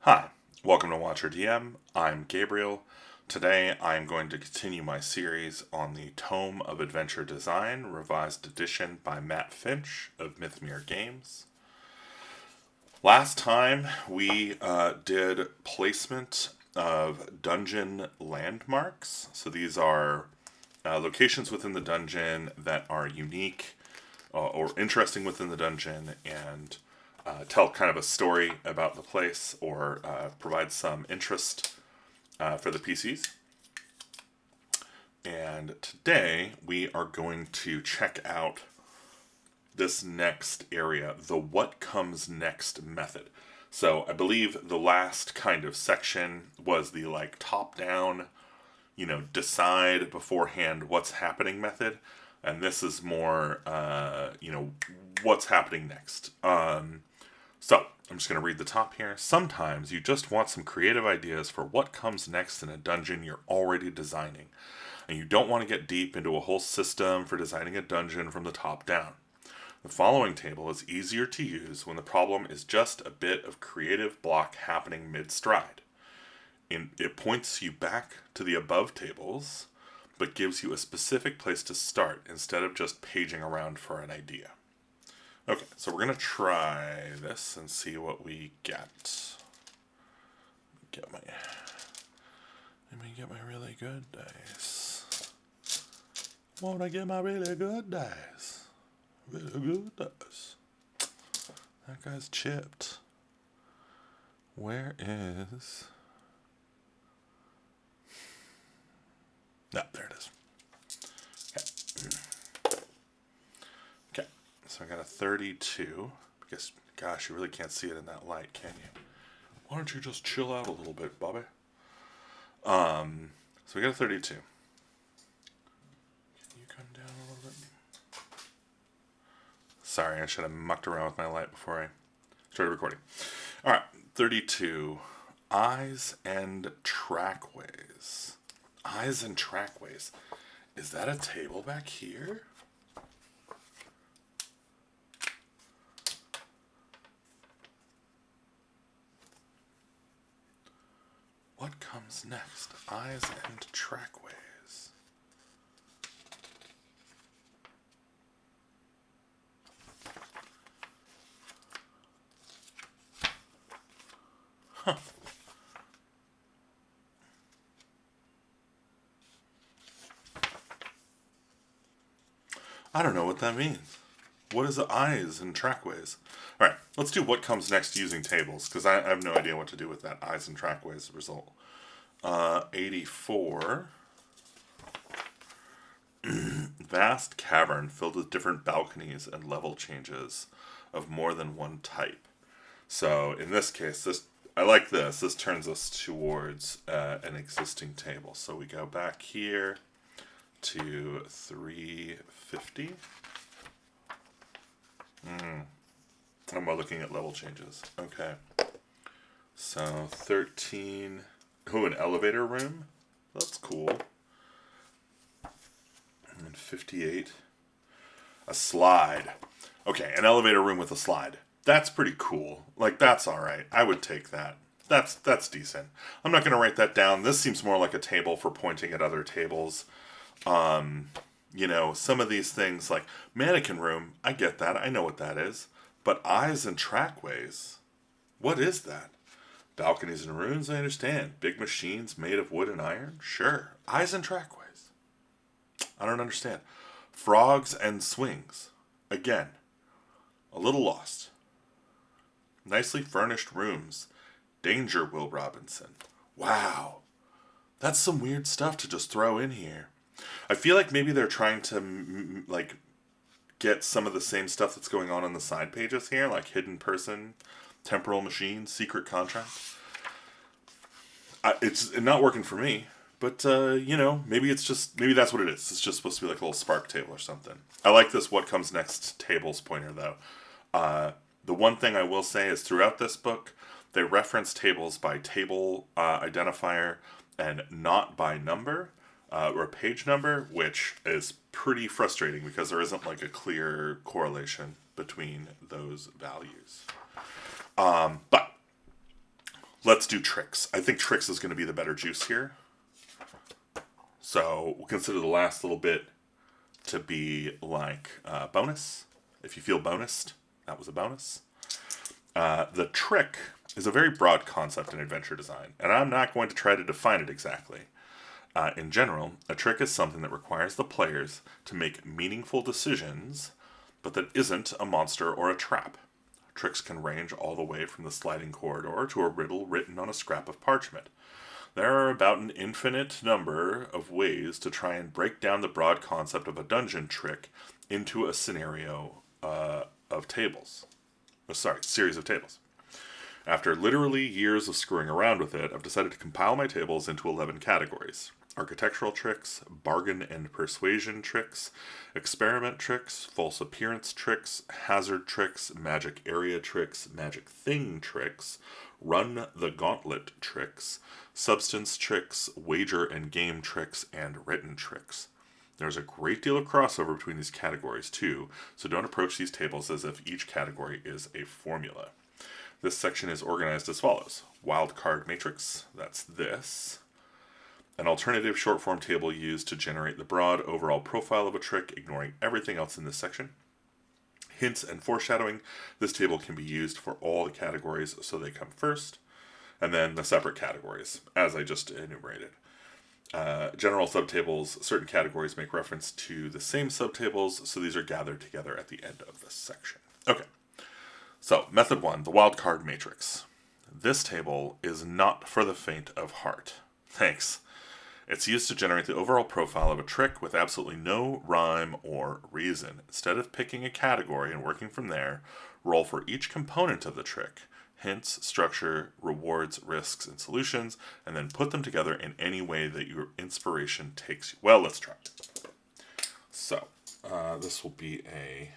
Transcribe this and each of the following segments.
Hi, welcome to Watcher DM. I'm Gabriel. Today I am going to continue my series on the Tome of Adventure Design, revised edition by Matt Finch of Mythmere Games. Last time we did placement of dungeon landmarks. So these are locations within the dungeon that are unique or interesting within the dungeon and tell kind of a story about the place or provide some interest for the PCs. And today we are going to check out this next area, the what comes next method. So I believe the last kind of section was the top down, decide beforehand what's happening method. And this is more, what's happening next. So, I'm just going to read the top here. Sometimes you just want some creative ideas for what comes next in a dungeon you're already designing, and you don't want to get deep into a whole system for designing a dungeon from the top down. The following table is easier to use when the problem is just a bit of creative block happening mid-stride. It points you back to the above tables, but gives you a specific place to start instead of just paging around for an idea. Okay, so we're going to try this and see what we get. Let me get my really good dice. Won't I get my really good dice? Really good dice. That guy's chipped. Where is... No, there it is. Okay, so I got a 32. I guess, gosh, you really can't see it in that light, can you? Why don't you just chill out a little bit, Bobby? So we got a 32. Can you come down a little bit? Sorry, I should have mucked around with my light before I started recording. All right, 32. Eyes and trackways. Eyes and trackways. Is that a table back here? What comes next? Eyes and trackways. Huh. I don't know what that means. What is the eyes and trackways? All right, let's do what comes next using tables, because I have no idea what to do with that eyes and trackways result. 84. Vast cavern filled with different balconies and level changes of more than one type. So in this case, I like this. This turns us towards an existing table. So we go back here to 350. I'm looking at level changes. Okay. So 13. Oh, an elevator room? That's cool. And 58. A slide. Okay, an elevator room with a slide. That's pretty cool. That's alright. I would take that. That's decent. I'm not going to write that down. This seems more like a table for pointing at other tables. Some of these things like mannequin room, I get that. I know what that is. But eyes and trackways, what is that? Balconies and ruins, I understand. Big machines made of wood and iron? Sure. Eyes and trackways. I don't understand. Frogs and swings. Again, a little lost. Nicely furnished rooms. Danger, Will Robinson. Wow. That's some weird stuff to just throw in here. I feel like maybe they're trying to, get some of the same stuff that's going on the side pages here, like hidden person, temporal machine, secret contract. It's not working for me, but, maybe that's what it is. It's just supposed to be like a little spark table or something. I like this what comes next tables pointer, though. The one thing I will say is throughout this book, they reference tables by table identifier and not by number. Or page number, which is pretty frustrating because there isn't a clear correlation between those values. But Let's do tricks. I think tricks is going to be the better juice here. So we'll consider the last little bit to be like bonus. If you feel bonused, that was a bonus. The trick is a very broad concept in adventure design, and I'm not going to try to define it exactly. In general, a trick is something that requires the players to make meaningful decisions, but that isn't a monster or a trap. Tricks can range all the way from the sliding corridor to a riddle written on a scrap of parchment. There are about an infinite number of ways to try and break down the broad concept of a dungeon trick into a scenario of tables. Series of tables. After literally years of screwing around with it, I've decided to compile my tables into 11 categories. Architectural tricks, bargain and persuasion tricks, experiment tricks, false appearance tricks, hazard tricks, magic area tricks, magic thing tricks, run the gauntlet tricks, substance tricks, wager and game tricks, and written tricks. There's a great deal of crossover between these categories too, so don't approach these tables as if each category is a formula. This section is organized as follows. Wildcard matrix, that's this. An alternative short-form table used to generate the broad overall profile of a trick, ignoring everything else in this section. Hints and foreshadowing. This table can be used for all the categories, so they come first. And then the separate categories, as I just enumerated. General subtables, certain categories make reference to the same subtables, so these are gathered together at the end of this section. Okay, so method 1, the wildcard matrix. This table is not for the faint of heart. Thanks. It's used to generate the overall profile of a trick with absolutely no rhyme or reason. Instead of picking a category and working from there, roll for each component of the trick. Hints, structure, rewards, risks, and solutions, and then put them together in any way that your inspiration takes you. Well, let's try. So, this will be a...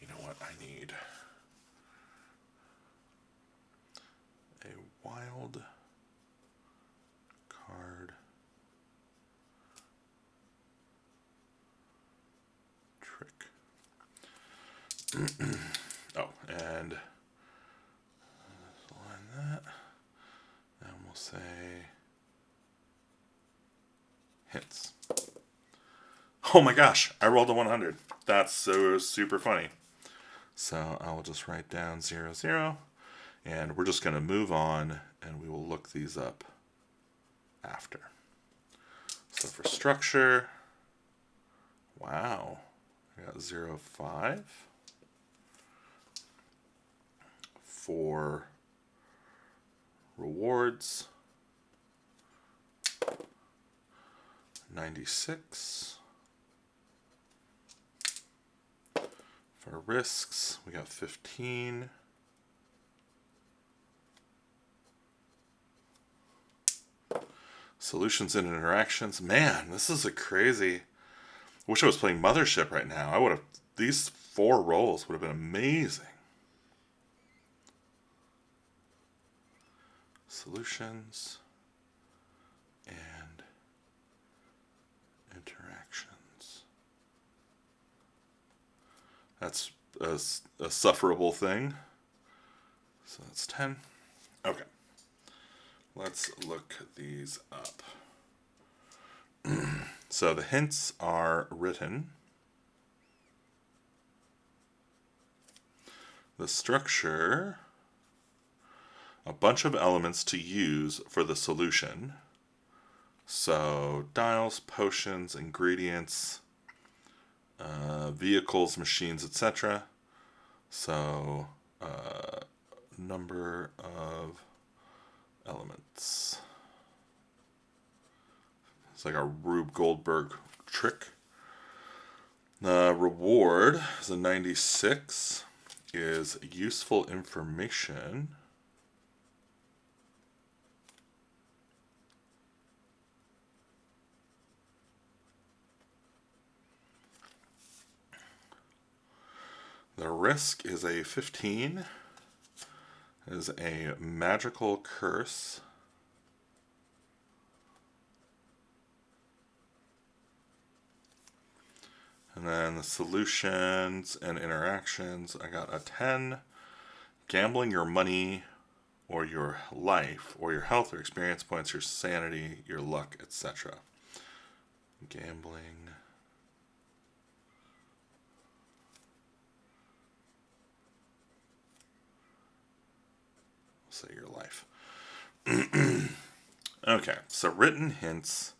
You know what I need? A wild card trick. Oh, and line that. And we'll say hints. Oh my gosh, I rolled a 100. That's so super funny. So I will just write down 0, 0. And we're just going to move on, and we will look these up after. So for structure, wow, I got 0, 5. For rewards, 96. For risks, we got 15. Solutions and interactions. Man, this is a crazy... I wish I was playing Mothership right now. I would have... These 4 rolls would have been amazing. Solutions and interactions. That's a sufferable thing. So that's 10. Okay. Let's look these up. So the hints are written. The structure, a bunch of elements to use for the solution. So dials, potions, ingredients, vehicles, machines, etc. So number of elements. It's like a Rube Goldberg trick. The reward is a 96. Is useful information. The risk is a 15. Is a magical curse. And then the solutions and interactions, I got a 10. Gambling your money or your life, or your health or experience points, your sanity, your luck, etc. Gambling. Say your life. Okay, so written hints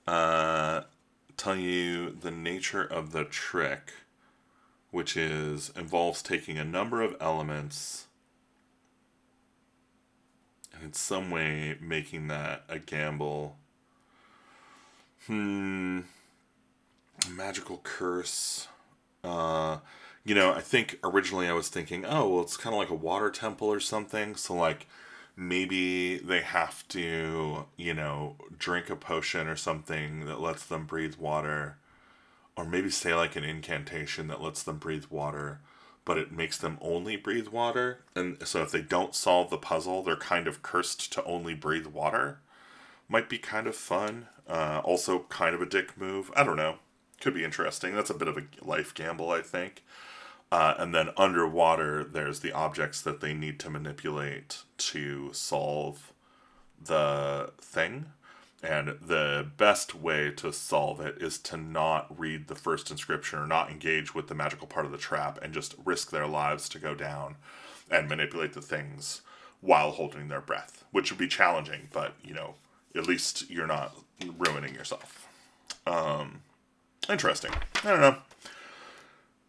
tell you the nature of the trick, which involves taking a number of elements and in some way making that a gamble. Magical curse. I think originally I was thinking, oh, well, it's kind of like a water temple or something. So, like, maybe they have to, drink a potion or something that lets them breathe water. Or maybe say, like, an incantation that lets them breathe water, but it makes them only breathe water. And so if they don't solve the puzzle, they're kind of cursed to only breathe water. Might be kind of fun. Also, kind of a dick move. I don't know. Could be interesting. That's a bit of a life gamble, I think. And then underwater, there's the objects that they need to manipulate to solve the thing. And the best way to solve it is to not read the first inscription or not engage with the magical part of the trap and just risk their lives to go down and manipulate the things while holding their breath, which would be challenging, but, at least you're not ruining yourself. Interesting. I don't know.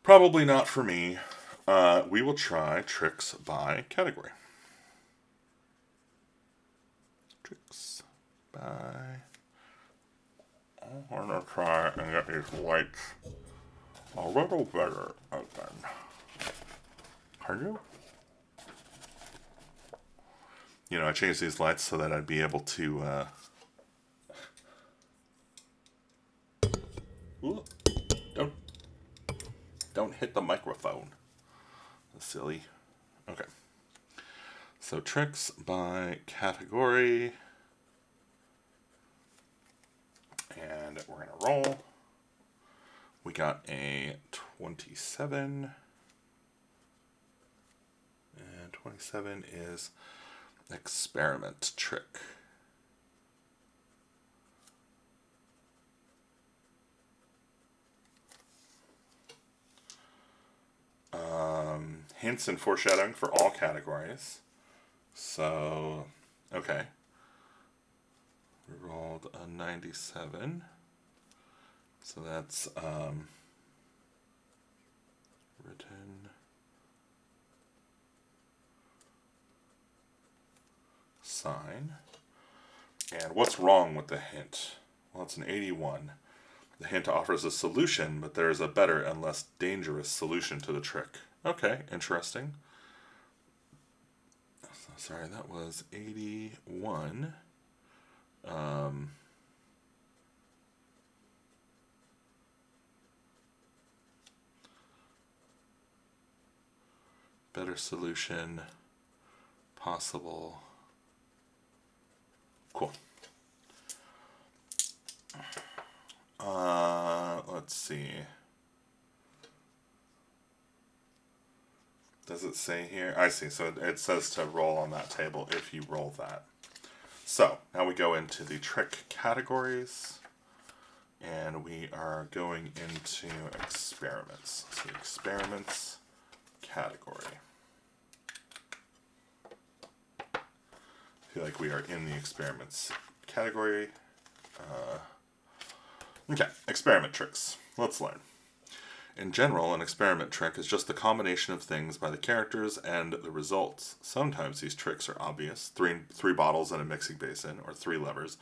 Probably not for me. We will try tricks by category. Tricks by... I'm going to try and get these lights a little better open. Can you? I changed these lights so that I'd be able to... Ooh, don't hit the microphone. That's silly. Okay. So tricks by category. And we're going to roll. We got a 27. And 27 is experiment trick. Hints and foreshadowing for all categories. So, okay. We rolled a 97. So that's written sign. And what's wrong with the hint? Well, it's an 81. The hint offers a solution, but there is a better and less dangerous solution to the trick. Okay, interesting. Sorry, that was 81. Better solution possible. Cool. Let's see. Does it say here? I see. So it says to roll on that table if you roll that. So now we go into the trick categories. And we are going into experiments. So experiments category. I feel like we are in the experiments category. Okay, experiment tricks. Let's learn. In general, an experiment trick is just the combination of things by the characters and the results. Sometimes these tricks are obvious, three bottles and a mixing basin, or 3 levers,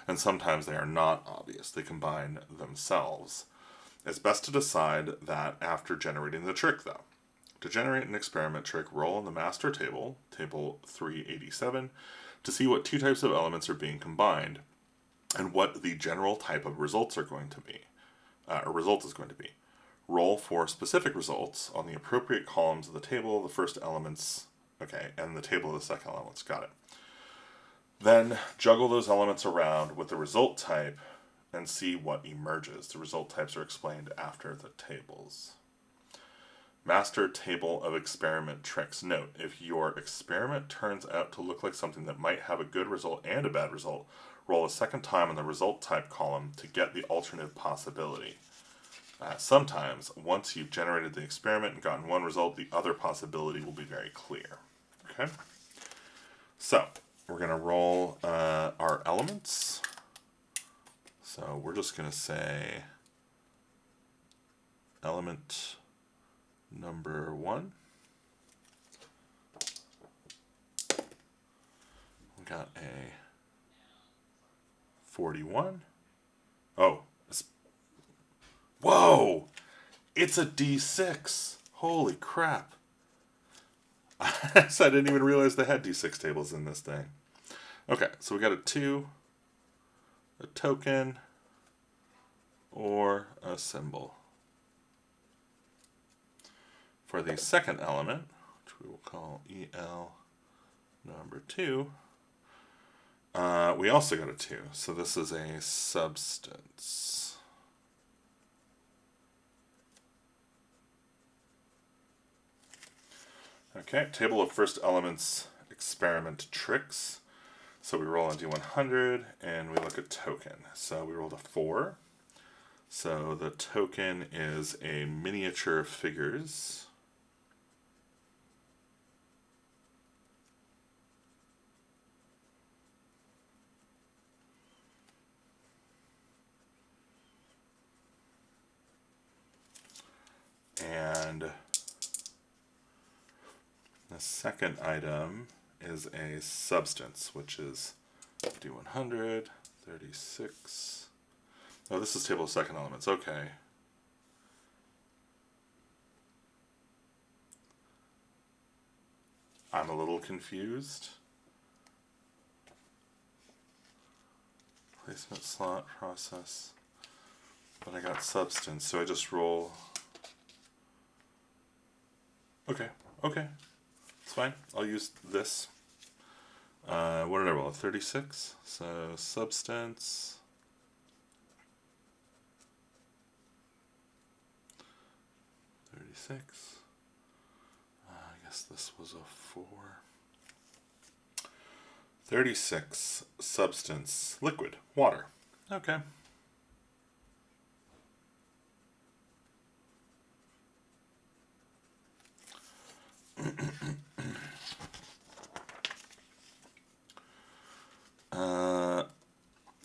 and sometimes they are not obvious. They combine themselves. It's best to decide that after generating the trick, though. To generate an experiment trick, roll on the master table, table 387, to see what 2 types of elements are being combined, and what the general type of results are going to be, result is going to be. Roll for specific results on the appropriate columns of the table, the first elements, and the table of the second elements, got it. Then juggle those elements around with the result type and see what emerges. The result types are explained after the tables. Master table of experiment tricks. Note, if your experiment turns out to look like something that might have a good result and a bad result, roll a second time on the result type column to get the alternative possibility. Sometimes, once you've generated the experiment and gotten one result, the other possibility will be very clear. Okay? So, we're going to roll our elements. So, we're just going to say element number 1. We got a 41. Oh, whoa! It's a D6. Holy crap. I didn't even realize they had D6 tables in this thing. Okay, so we got a 2, a token, or a symbol. For the second element, which we will call EL number 2, we also got a 2. So this is a substance. Okay, table of first elements, experiment tricks. So we roll on D100 and we look at token. So we rolled a 4. So the token is a miniature of figures. And the second item is a substance, which is D100, 36. Oh, this is table of second elements. Okay. I'm a little confused. Placement slot process. But I got substance, so I just roll. Okay, okay. It's fine. I'll use this. What did I roll? 36? So substance. I guess this was a 4. 36. Substance. Liquid. Water. Okay.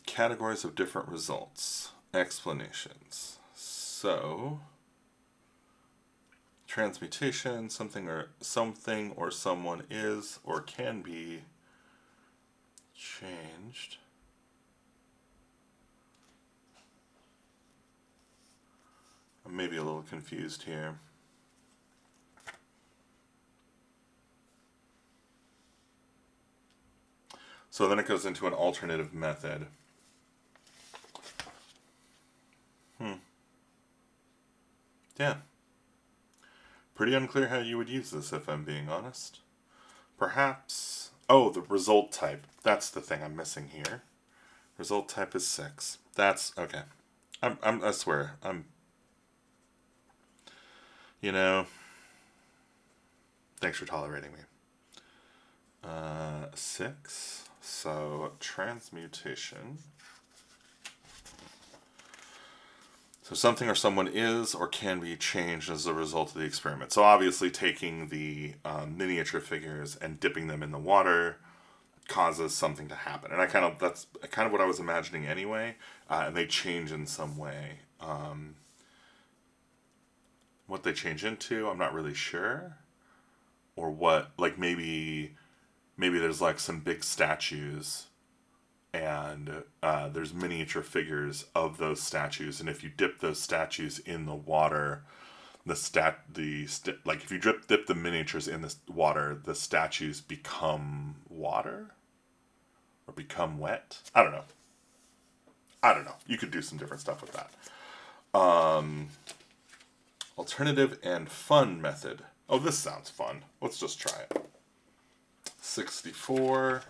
Categories of different results. Explanations. So, transmutation, something or someone is or can be changed. I'm maybe a little confused here. So then it goes into an alternative method. Yeah. Pretty unclear how you would use this, if I'm being honest. Perhaps... Oh, the result type. That's the thing I'm missing here. Result type is 6. That's... Okay. I swear. You know... Thanks for tolerating me. 6. So, transmutation... So something or someone is or can be changed as a result of the experiment. So obviously taking the miniature figures and dipping them in the water causes something to happen. And that's kind of what I was imagining anyway. And they change in some way. What they change into, I'm not really sure. Or what, like maybe there's like some big statues and there's miniature figures of those statues, and if you dip those statues in the water, like if you dip the miniatures in the water, the statues become water or become wet. I don't know. You could do some different stuff with that. Alternative and fun method. Oh, this sounds fun. Let's just try it. 64.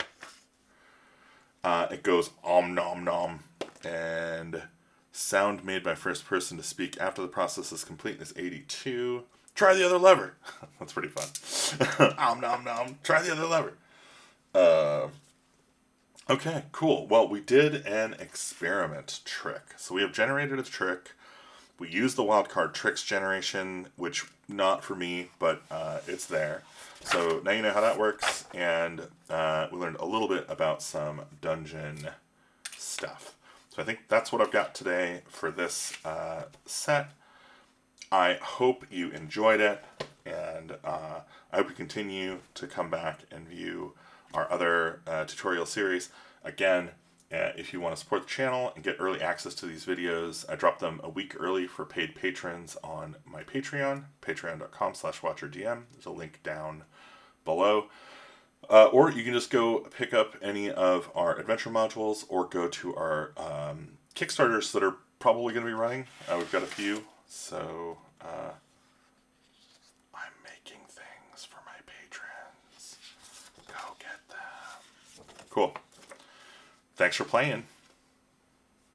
It goes om nom nom, and sound made by first person to speak after the process is complete is 82. try the other lever. That's pretty fun. Nom nom. Try the other lever. Okay, cool. Well, we did an experiment trick. So we have generated a trick. We used the wildcard tricks generation, which not for me, but it's there. So now you know how that works, and we learned a little bit about some dungeon stuff. So I think that's what I've got today for this set. I hope you enjoyed it, and I hope you continue to come back and view our other tutorial series. Again, if you want to support the channel and get early access to these videos, I drop them a week early for paid patrons on my Patreon, patreon.com/watcherdm. There's a link down below. Or you can just go pick up any of our adventure modules or go to our Kickstarters that are probably going to be running. We've got a few, so I'm making things for my patrons. Go get them. Cool. Thanks for playing.